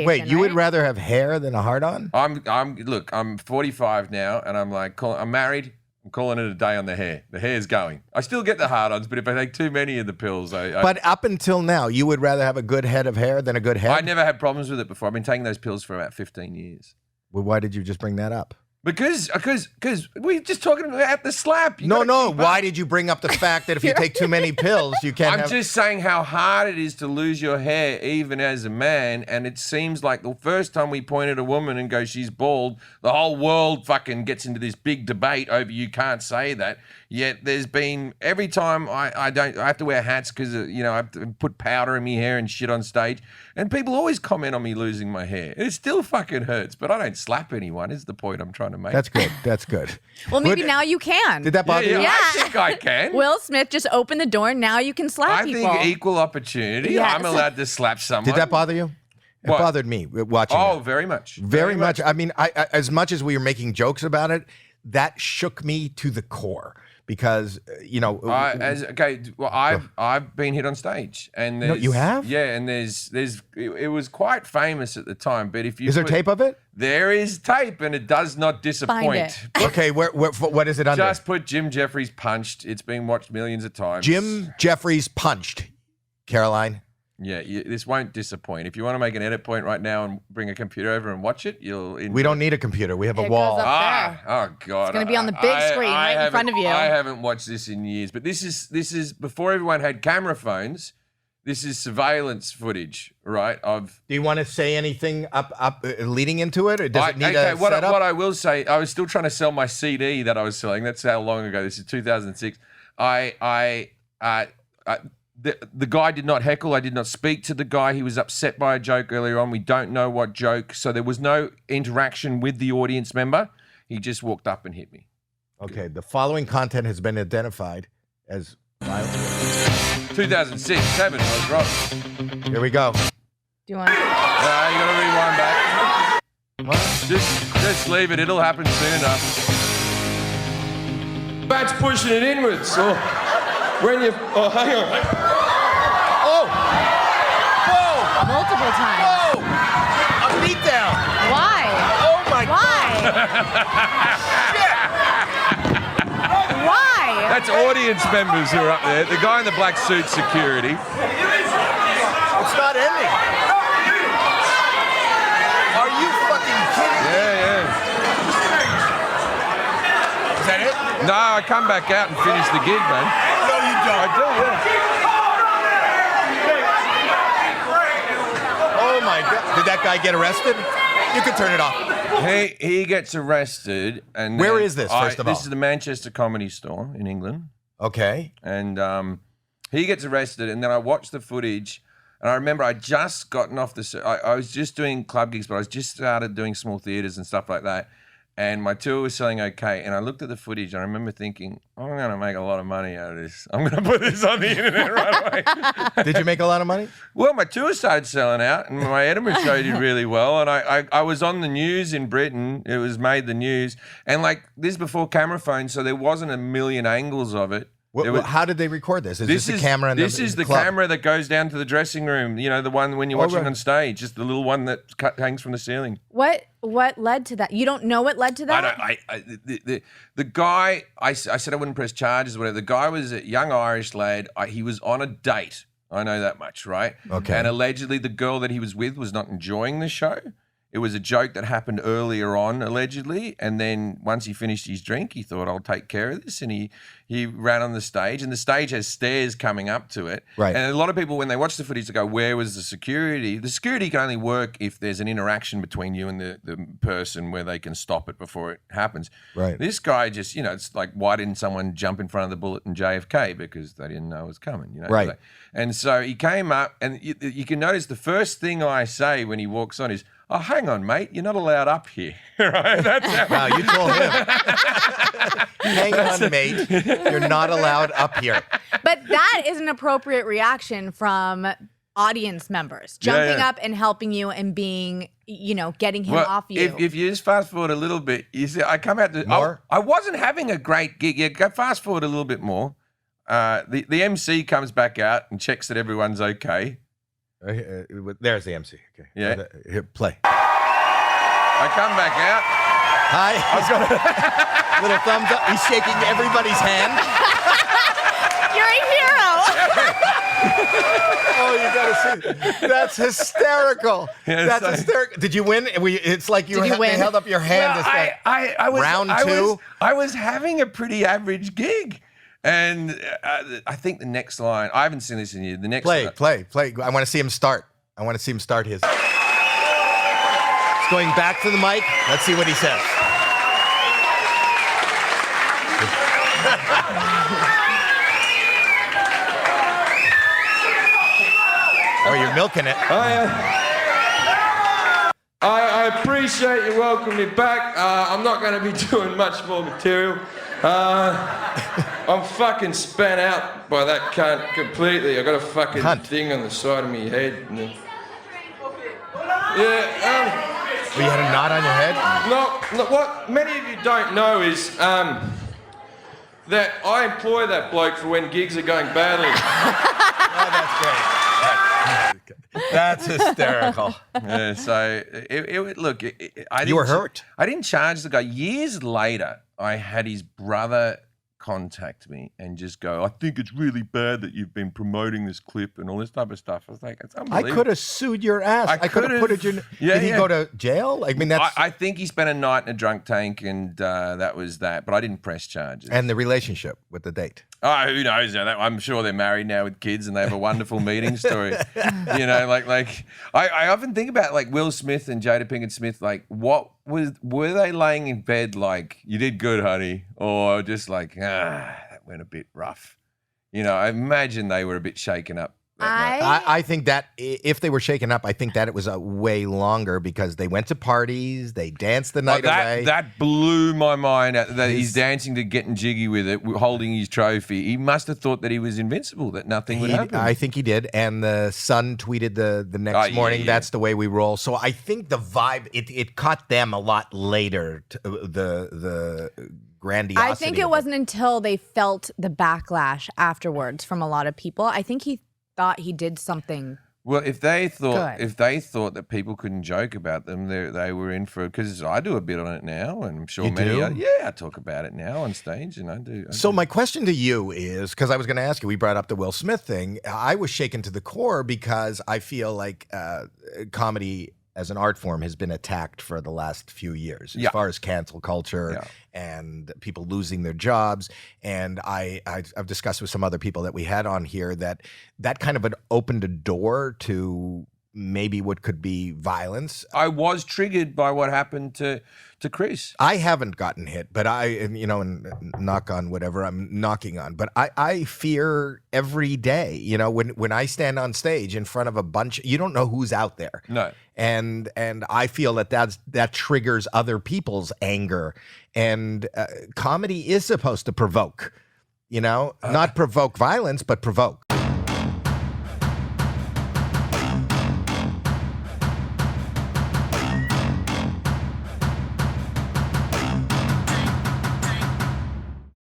Wait, you would right? rather have hair than a hard-on? Look, I'm 45 now, and I'm like, I'm married. I'm calling it a day on the hair. The hair's going. I still get the hard-ons, but if I take too many of the pills, But up until now, you would rather have a good head of hair than a good head? I never had problems with it before. I've been taking those pills for about 15 years. Well, why did you just bring that up? Because we're just talking about the slap. No. Why did you bring up the fact that if you take too many pills, you can't I'm just saying how hard it is to lose your hair, even as a man. And it seems like the first time we point at a woman and go, she's bald, the whole world fucking gets into this big debate over you can't say that. Yet there's been every time I have to wear hats because I have to put powder in my hair and shit on stage, and people always comment on me losing my hair. It still fucking hurts, but I don't slap anyone. Is the point I'm trying to make? That's good. That's good. Well, maybe now you can. Did that bother you? Yeah. I think I can. Will Smith just opened the door, and now you can slap people. I think equal opportunity. Yes. I'm allowed to slap someone. Did that bother you? It What? bothered me watching Oh, it. very much. Very much. I mean, I as much as we were making jokes about it, that shook me to the core because, I've been hit on stage, and No, you have? Yeah, and it was quite famous at the time. But if you is there tape of it? There is tape, and it does not disappoint. Okay, what is it under? Just put Jim Jefferies punched. It's been watched millions of times. Jim Jefferies punched. Caroline. Yeah, this won't disappoint. If you want to make an edit point right now and bring a computer over and watch it, We don't need a computer. We have a It wall. goes up there. Oh God! It's gonna be on the big screen right in front of you. I haven't watched this in years, but this is before everyone had camera phones. This is surveillance footage, right? Of Do you want to say anything up leading into it, or does it need what setup? I will say, I was still trying to sell my CD that I was selling. That's how long ago. This is 2006. The guy did not heckle. I did not speak to the guy. He was upset by a joke earlier on. We don't know what joke. So there was no interaction with the audience member. He just walked up and hit me. Okay, the following content has been identified as violent. 2006, 7, I was wrong. Here we go. Do you want? You got to rewind back. What? Just leave it. It'll happen soon enough. Bat's pushing it inwards. Or when you... Oh, hang on. Multiple times. Oh! A beatdown! Why? Oh my Why? Why? That's audience members who are up there. The guy in the black suit, security. It's not ending. Are you fucking kidding me? Yeah. Is that it? No, I come back out and finish the gig, man. No, you don't. I do, yeah. Oh my God. Did that guy get arrested? You can turn it off. He gets arrested, and Where then is this, first of all? This is the Manchester Comedy Store in England, Okay. and he gets arrested, and then I watch the footage, and I remember I just gotten off the. I was just doing club gigs, but I was just started doing small theaters and stuff like that, and my tour was selling okay, and I looked at the footage, and I remember thinking, I'm going to make a lot of money out of this. I'm going to put this on the internet right away. Did you make a lot of money? Well, my tour started selling out, and my Edinburgh show did really well, and I was on the news in Britain. It was made the news, and like this before camera phones, so there wasn't a million angles of it. How did they record this? Is this the camera in the This is the club? camera that goes down to the dressing room. You know, the one when you're watching on stage, just the little one that hangs from the ceiling. What led to that? You don't know what led to that? The guy, I said I wouldn't press charges or whatever. The guy was a young Irish lad. He was on a date. I know that much, right? Okay. And allegedly the girl that he was with was not enjoying the show. It was a joke that happened earlier on, allegedly, and then once he finished his drink, he thought, I'll take care of this, and he ran on the stage, and the stage has stairs coming up to it. Right. And a lot of people, when they watch the footage, they go, where was the security? The security can only work if there's an interaction between you and the person where they can stop it before it happens. Right. This guy just, it's like, why didn't someone jump in front of the bullet in JFK? Because they didn't know it was coming, Right. And so he came up, and you can notice the first thing I say when he walks on is, oh, hang on, mate, you're not allowed up here. Right? That's how Wow, you told him. Hang on, mate. You're not allowed up here. But that is an appropriate reaction from audience members, jumping up and helping you and being, getting him off you. If you just fast forward a little bit, you see, I come out to More? I wasn't having a great gig. Yeah, go fast forward a little bit more. The MC comes back out and checks that everyone's okay. There's the MC. Okay. Yeah. Here, play. I come back out. Hi. He's got a little thumbs up. He's shaking everybody's hand. You're a hero. Oh, you gotta see. That's hysterical. Yeah, That's so- hysterical. Did you win? It's like Did you win? they held up your hand. Well, to say, I was round I two. Was, I was having a pretty average gig, and I think the next line. I haven't seen this in years. The next play. line, I want to see him start. I want to see him start his. It's going back to the mic. Let's see what he says. Oh, you're milking it. I appreciate you welcoming me back. I'm not going to be doing much more material. I'm fucking spent out by that cunt completely. I got a fucking Cunt. thing on the side of my head. And then- Oh, you had a knot on your head? no, what many of you don't know is that I employ that bloke for when gigs are going badly. Oh, that's great. That's hysterical. Yeah, so look. You were hurt. I didn't charge the guy. Years later, I had his brother contact me and just go, I think it's really bad that you've been promoting this clip and all this type of stuff. I was like, it's I unbelievable. could have sued your ass. I could have put it in. Yeah, Did he yeah. go to jail? I mean, that's. I think he spent a night in a drunk tank, and that was that. But I didn't press charges. And the relationship with the date. Oh, who knows? I'm sure they're married now with kids, and they have a wonderful meeting story. You know, like I often think about like Will Smith and Jada Pinkett Smith. Like, were they laying in bed like, you did good, honey, or just like, that went a bit rough? You know, I imagine they were a bit shaken up. that night. I think that if they were shaken up, I think that it was a way longer because they went to parties, they danced the night away. That blew my mind. That he's dancing to Getting Jiggy with it, holding his trophy. He must have thought that he was invincible, that nothing would happen. I think he did. And the Sun tweeted the next yeah, morning, yeah. that's the way we roll. So I think the vibe, it caught them a lot later, the grandiosity. I think it wasn't until they felt the backlash afterwards from a lot of people. I think he thought he did something. Well, if they thought Good. that people couldn't joke about them, they were in for, because I do a bit on it now, and I'm sure You many do? other, yeah, I talk about it now on stage, and I do. So my question to you is, because I was going to ask you, we brought up the Will Smith thing. I was shaken to the core because I feel like comedy as an art form has been attacked for the last few years as Yeah. far as cancel culture and people losing their jobs. And I've discussed with some other people that we had on here that kind of opened a door to maybe what could be violence. I was triggered by what happened to Chris. I haven't gotten hit, but and knock on whatever I'm knocking on. But I fear every day, when I stand on stage in front of a bunch, you don't know who's out there. No. And I feel that triggers other people's anger. And comedy is supposed to provoke, not provoke violence, but provoke.